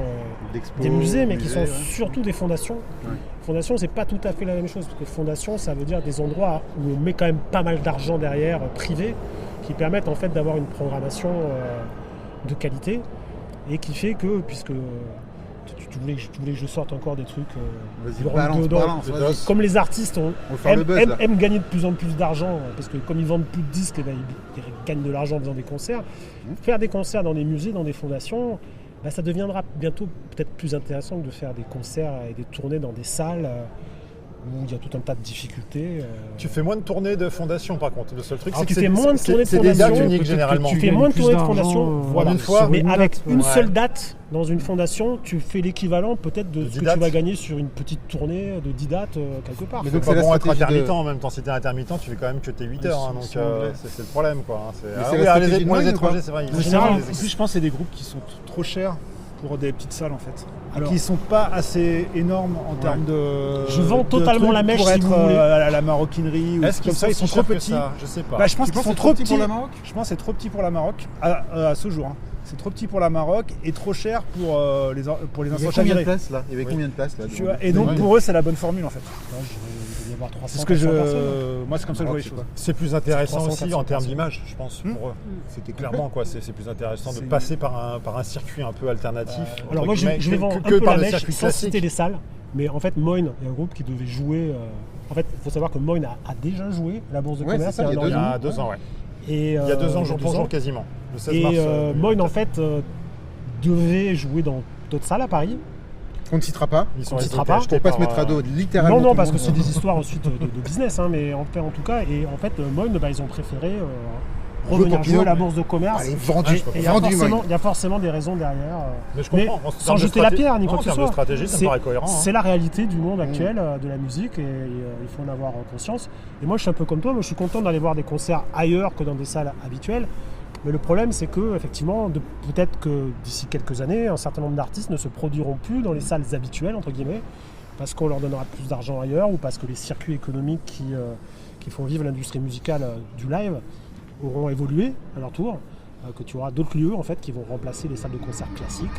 des musées, mais qui sont surtout des fondations. Ouais. Fondation, c'est pas tout à fait la même chose, parce que fondation, ça veut dire des endroits où on met quand même pas mal d'argent derrière, privé, qui permettent en fait d'avoir une programmation de qualité, et qui fait que, puisque tu voulais que je sorte encore des trucs balance, comme les artistes aiment gagner de plus en plus d'argent, parce que comme ils vendent plus de disques, ils gagnent de l'argent en faisant des concerts. Faire des concerts dans des musées, dans des fondations, ça deviendra bientôt peut-être plus intéressant que de faire des concerts et des tournées dans des salles où il y a tout un tas de difficultés. Tu fais moins de tournées de fondation par contre. Le seul truc, c'est que tu fais moins de tournées de fondation. C'est des dates uniques généralement. Tu fais moins de tournées de fondation, voilà. Une fois, mais avec une seule date dans une fondation, tu fais l'équivalent peut-être de ce que tu vas gagner sur une petite tournée de 10 dates quelque part. Mais donc c'est pas bon être intermittent en même temps. Si t'es intermittent, tu fais quand même que tes 8 heures. Donc c'est le problème, quoi. Les étrangers, c'est vrai. Je pense que c'est des groupes qui sont trop chers pour des petites salles en fait. Alors, qui sont pas assez énormes en termes de. Je vends totalement la mèche pour si vous être voulez. À la maroquinerie ou est-ce comme ça, ils sont trop petits. Je sais pas. Je pense qu'ils sont trop petits pour la Maroc. Je pense que c'est trop petit pour la Maroc à ce jour. C'est trop petit pour la Maroc et trop cher pour les anciens chavirés. Il y avait combien de places là? Et donc pour eux, c'est la bonne formule en fait. C'est ce que moi c'est comme ça que je vois les choses. C'est plus intéressant aussi en termes d'image, je pense, pour eux. C'était clairement quoi, c'est plus intéressant de passer par un circuit un peu alternatif. Alors moi je vais vendre un peu la mèche sans citer les salles, mais en fait Moine, il y a un groupe qui devait jouer. En fait, il faut savoir que Moine a déjà joué à la Bourse de Commerce il y a 2 ans, ouais. Et il y a 2 ans jour pour jour quasiment. Le 16 mars. Et Moine en fait devait jouer dans d'autres salles à Paris. On ne citera pas. Ils sont pas. Pour pas se mettre à dos littéralement. Non, parce que c'est des histoires ensuite de business, mais en tout cas. Et en fait, Moine, ils ont préféré revenir jouer à la Bourse de Commerce. Allez, vendu. Il y a forcément des raisons derrière. Mais je comprends. Sans jeter la pierre, ni quoi que ce soit. Stratégie, ça me paraît cohérent. C'est la réalité du monde actuel de la musique et il faut en avoir conscience. Et moi, je suis un peu comme toi. Moi, je suis content d'aller voir des concerts ailleurs que dans des salles habituelles. Mais le problème, c'est que effectivement, peut-être que d'ici quelques années, un certain nombre d'artistes ne se produiront plus dans les salles habituelles, entre guillemets, parce qu'on leur donnera plus d'argent ailleurs ou parce que les circuits économiques qui font vivre l'industrie musicale du live auront évolué à leur tour, que tu auras d'autres lieux en fait qui vont remplacer les salles de concert classiques.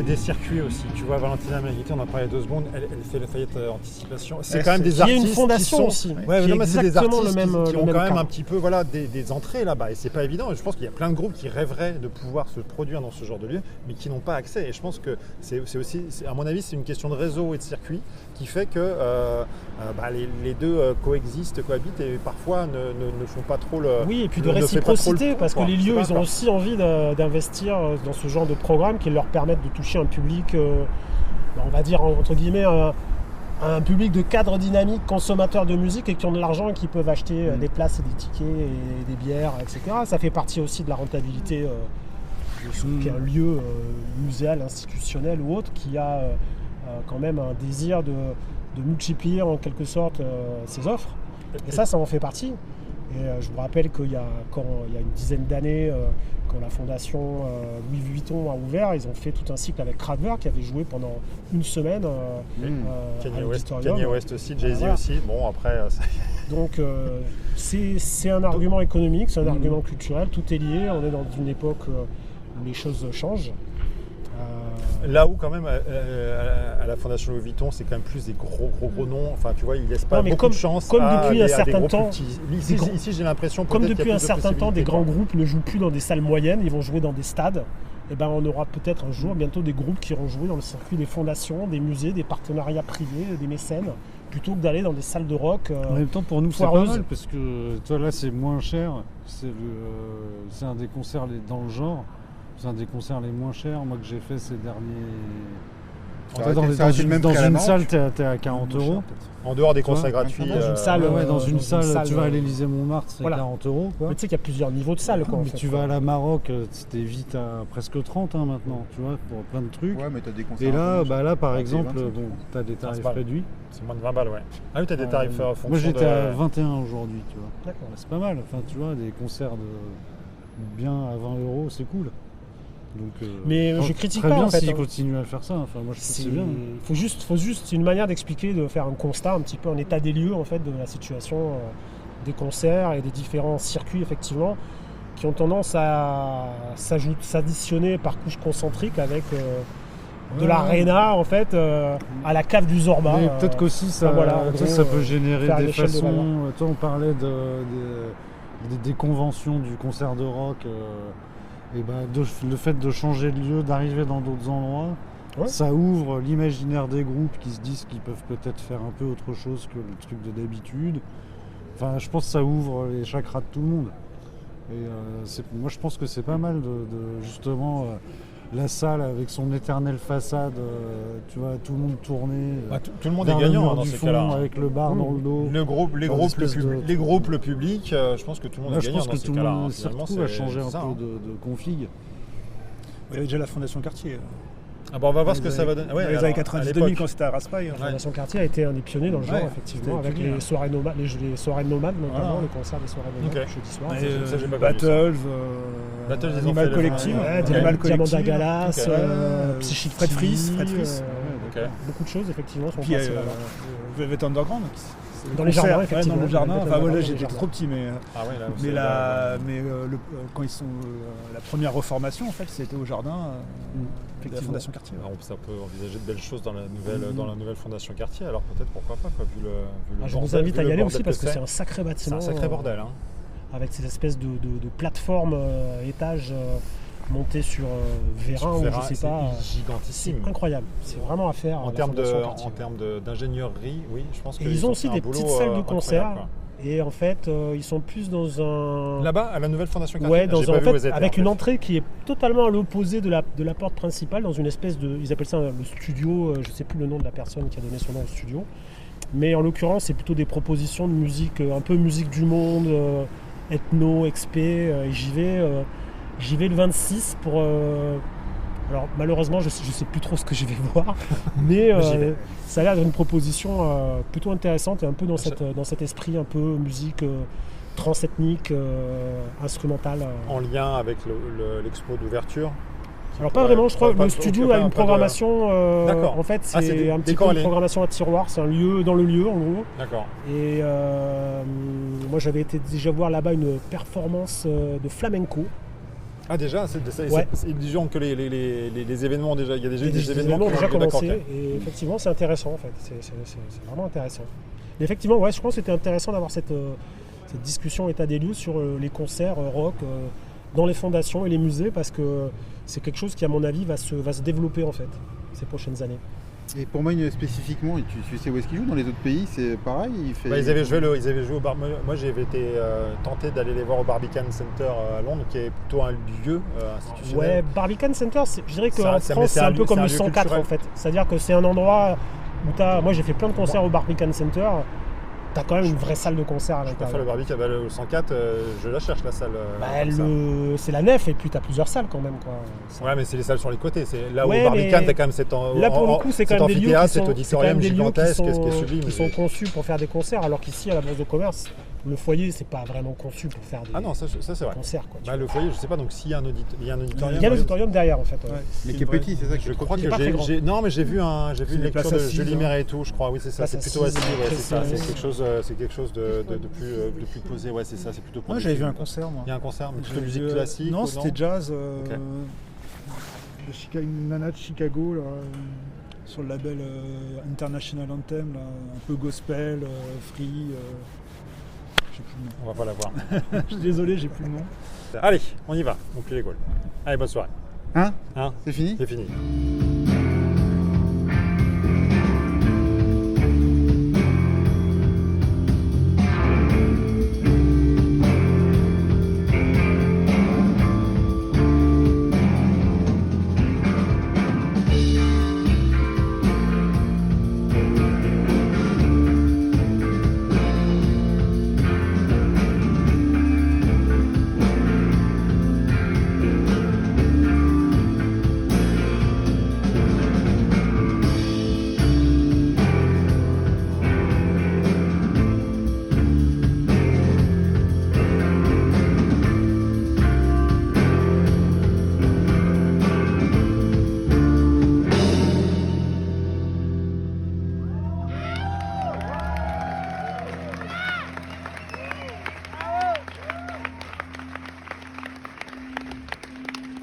des circuits aussi. Tu vois, Valentina Melghiti, on en parlait 2 secondes, elle fait la faillite anticipation. C'est Ouais, quand même des Qui est artistes une fondation qui sont... aussi. Ouais, qui non, est mais c'est des exactement artistes le même, qui le ont même quand même cas. un petit peu des entrées là-bas. Et c'est pas évident. Et je pense qu'il y a plein de groupes qui rêveraient de pouvoir se produire dans ce genre de lieu, mais qui n'ont pas accès. Et je pense que c'est aussi, à mon avis, c'est une question de réseau et de circuit qui fait que les deux cohabitent et parfois ne font pas trop le... Oui, et puis de ne fait pas trop le réciprocité, pont, parce que quoi. les C'est lieux, pas ils ont grave. aussi envie d'investir dans ce genre de programme qui leur permettent de toucher un public, on va dire entre guillemets, un public de cadres dynamiques, consommateurs de musique et qui ont de l'argent et qui peuvent acheter des places et des tickets et des bières, etc. Ça fait partie aussi de la rentabilité de ce qu'est un lieu muséal, institutionnel ou autre, qui a quand même un désir de multiplier en quelque sorte ses offres. Et ça en fait partie. Et je vous rappelle qu'il y a une dizaine d'années, quand la fondation Louis Vuitton a ouvert, ils ont fait tout un cycle avec Kraftwerk qui avait joué pendant une semaine à l'auditorium. Kanye West aussi, Jay-Z Voilà. aussi. Bon, après, Donc c'est un argument économique, c'est un argument culturel, tout est lié. On est dans une époque où les choses changent. là où quand même à la Fondation Louis Vuitton, c'est quand même plus des gros noms. Enfin, tu vois, ils laissent pas Non, mais beaucoup comme- de chance comme à depuis un des certain groupes temps, plus petits. des grands- Ici, j'ai l'impression Comme peut-être qu'il depuis y a un plus de certain temps, des possibilités, grands quoi. groupes ne jouent plus dans des salles moyennes, ils vont jouer dans des stades. Et ben, on aura peut-être un jour bientôt des groupes qui iront jouer dans le circuit des fondations, des musées, des partenariats privés, des mécènes, plutôt que d'aller dans des salles de rock. En même temps, pour nous, c'est pas foireuse. mal parce que toi, là, c'est moins cher. C'est un des concerts dans le genre. C'est un des concerts les moins chers, moi, que j'ai fait ces derniers. Ça Toi, aurait été- ça aurait été le même dans prix à la une banque. salle, t'es à 40 euros. En dehors des Tu vois, concerts gratuits. dans une salle, Ouais, dans une dans une salle, salle, tu vas à l'Élysée-Montmartre, c'est voilà. 40 euros. Quoi. Mais tu sais qu'il y a plusieurs niveaux de salles. Quoi, en Mais fait, tu quoi. vas à la Maroc, t'es vite à presque 30 maintenant, tu vois, pour plein de trucs. Ouais, mais t'as des concerts. Et là, un peu moins là par chers. exemple, 25. bon, t'as des tarifs balles. réduits. C'est moins de 20 balles, ouais. Ah oui, t'as des tarifs en fonction Moi j'étais de... à 21 aujourd'hui, tu vois. D'accord. Bah, c'est pas mal, enfin tu vois, des concerts de bien à 20 euros, c'est cool. Donc, Mais enfin, je critique très pas, bien en fait, s'ils hein. continuent à faire ça, enfin moi je trouve que c'est bien. Faut juste c'est une manière d'expliquer, de faire un constat un petit peu, un état des lieux en fait de la situation des concerts et des différents circuits effectivement qui ont tendance à s'additionner par couches concentriques avec de Ouais. l'aréna en fait à la cave du Zorba. Mais peut-être qu'aussi ça, voilà, en tu sais, gros, ça peut générer faire à des l'échelle de façons. valeur. Toi on parlait des conventions du concert de rock. Et ben, le fait de changer de lieu, d'arriver dans d'autres endroits, Ouais. ça ouvre l'imaginaire des groupes qui se disent qu'ils peuvent peut-être faire un peu autre chose que le truc de d'habitude. Enfin, je pense que ça ouvre les chakras de tout le monde. Et moi, je pense que c'est pas mal de justement la salle avec son éternelle façade, tu vois, tout le monde tourné. Bah, tout le monde vers est le gagnant mur hein, dans du ces fond, cas-là. avec le bar dans le dos. Les groupes, le public, je pense que tout le monde Là, est je gagnant pense dans que ces tout le cas-là. monde s'y Finalement, retrouve à c'est changer un bizarre, peu hein. de config. Il y avait déjà la Fondation Cartier. Ah bah on va voir ce que ça va donner. Dans les alors, années à 90-2000 l'époque. quand c'était à Raspail. La Fondation Cartier a été un des pionniers dans le genre Ouais, effectivement c'était avec pionnier, les soirées nomades, les soirées nomades notamment, Voilà. les concerts des soirées nomades Ok. jeudi soir. Ça, j'ai pas connu Battles, Battles, ils ont Animal fait Collective, le- Ouais, Ok. Animal Diamant Collective, Galas, ok. Psychic Fred TV, Fries, Ok. beaucoup de choses effectivement sont puis passées là-bas. Velvet Underground. c'est Dans le les jardins, concert, effectivement. dans le jardin. Velvet Enfin voilà, Underground, j'étais dans les trop petit, mais Ah ouais, là, mais, c'est- quand ils sont la première reformation en fait, c'était au jardin de la Effectivement. Fondation Cartier. ouais. Ça peut envisager de belles choses dans la nouvelle Fondation Quartier, alors peut-être pourquoi pas, quoi, vu le Je vous bordel- invite vu à y le aller bordel aussi parce que c'est. c'est un sacré C'est bâtiment. un sacré bordel. Hein. Avec ces espèces de plateformes étages montées sur vérin ou je sais pas. C'est gigantissime. C'est incroyable. C'est vraiment à faire. En à la termes Fondation Cartier. d'ingénierie, oui, je pense Et qu'ils ils ont ont aussi fait un des boulot, petites salles de incroyable, concert. quoi. Et en fait, ils sont plus dans un. Là-bas, à la nouvelle Fondation Quartier. Ouais, J'ai dans pas en vu où fait, ils étaient, avec en fait. une entrée qui est totalement à l'opposé de la porte principale, dans une espèce de. Ils appellent ça le studio, je sais plus le nom de la personne qui a donné son nom au studio. Mais en l'occurrence, c'est plutôt des propositions de musique, un peu musique du monde, ethno, XP. Et j'y vais le 26 pour. Alors malheureusement, je sais plus trop ce que je vais voir, mais J'y vais. ça a l'air d'être une proposition plutôt intéressante et un peu dans cet esprit un peu musique transethnique, instrumentale. En lien avec l'expo d'ouverture. Alors pas vraiment, je crois que le studio a une pas de- programmation, D'accord. en fait Ah, c'est c'est un petit peu décorrélé. une programmation à tiroir, c'est un lieu dans le lieu en gros. D'accord. Et moi j'avais été déjà voir là-bas une performance de flamenco. Ah déjà, Ouais. disons que les événements déjà, il y a déjà eu Des des événements ont qui ont déjà d'accord, commencé ok. et effectivement c'est intéressant en fait, c'est vraiment intéressant. Mais effectivement, ouais, je pense que c'était intéressant d'avoir cette discussion état des lieux sur les concerts rock dans les fondations et les musées parce que c'est quelque chose qui à mon avis va se développer en fait ces prochaines années. Et pour Moyne spécifiquement, tu sais où est-ce qu'il joue dans les autres pays? C'est pareil, il fait... Ils avaient joué au bar. Moi, j'avais été tenté d'aller les voir au Barbican Center à Londres, qui est plutôt un lieu institutionnel. Ouais, Barbican Center, je dirais qu'en mais France c'est un peu comme le 104 culturel. en fait. C'est-à-dire que c'est un endroit où moi j'ai fait plein de concerts au Barbican Center. T'as quand même une vraie salle de concert à Je préfère le l'intérieur. Barbican, le 104, je la cherche la salle. comme ça. C'est la nef et puis t'as plusieurs salles quand même quoi. Ouais, mais c'est les salles sur les côtés. C'est là Ouais, où au Barbican, mais t'as quand même cet Là pour le coup c'est quand même des lieux qui amphithéâtre, sont, cet auditorium gigantesque, qui est sublime. qui sont conçus pour faire des concerts, alors qu'ici à la Bourse de Commerce, le foyer c'est pas vraiment conçu pour faire des Ah non, ça c'est vrai. concerts quoi. Bah, le foyer, je sais pas, donc s'il y a un auditorium. Il y a l'auditorium derrière en fait. Ouais. Mais qui est petit, c'est ça Je que crois que Il est pas très grand. non, mais j'ai vu une des places lecture de assises, Julie hein. Méret et tout, je crois. Oui, c'est ça. Places C'est plutôt assises, assis. Ouais, très c'est ça. serré. C'est quelque chose de plus posé. Ouais, c'est ça. C'est plutôt. pour Moi des j'avais vu films. un concert moi. Il y a un concert, mais plutôt J'avais musique vu, classique. Non, ou c'était jazz. Ok. Une nana de Chicago là, sur le label International Anthem, là, un peu gospel, free. Je sais plus le nom. On va pas la voir. Je suis désolé, j'ai plus le nom. Allez, on y va. On plie les Gaules. Allez, bonne soirée. Hein Hein C'est fini? C'est fini.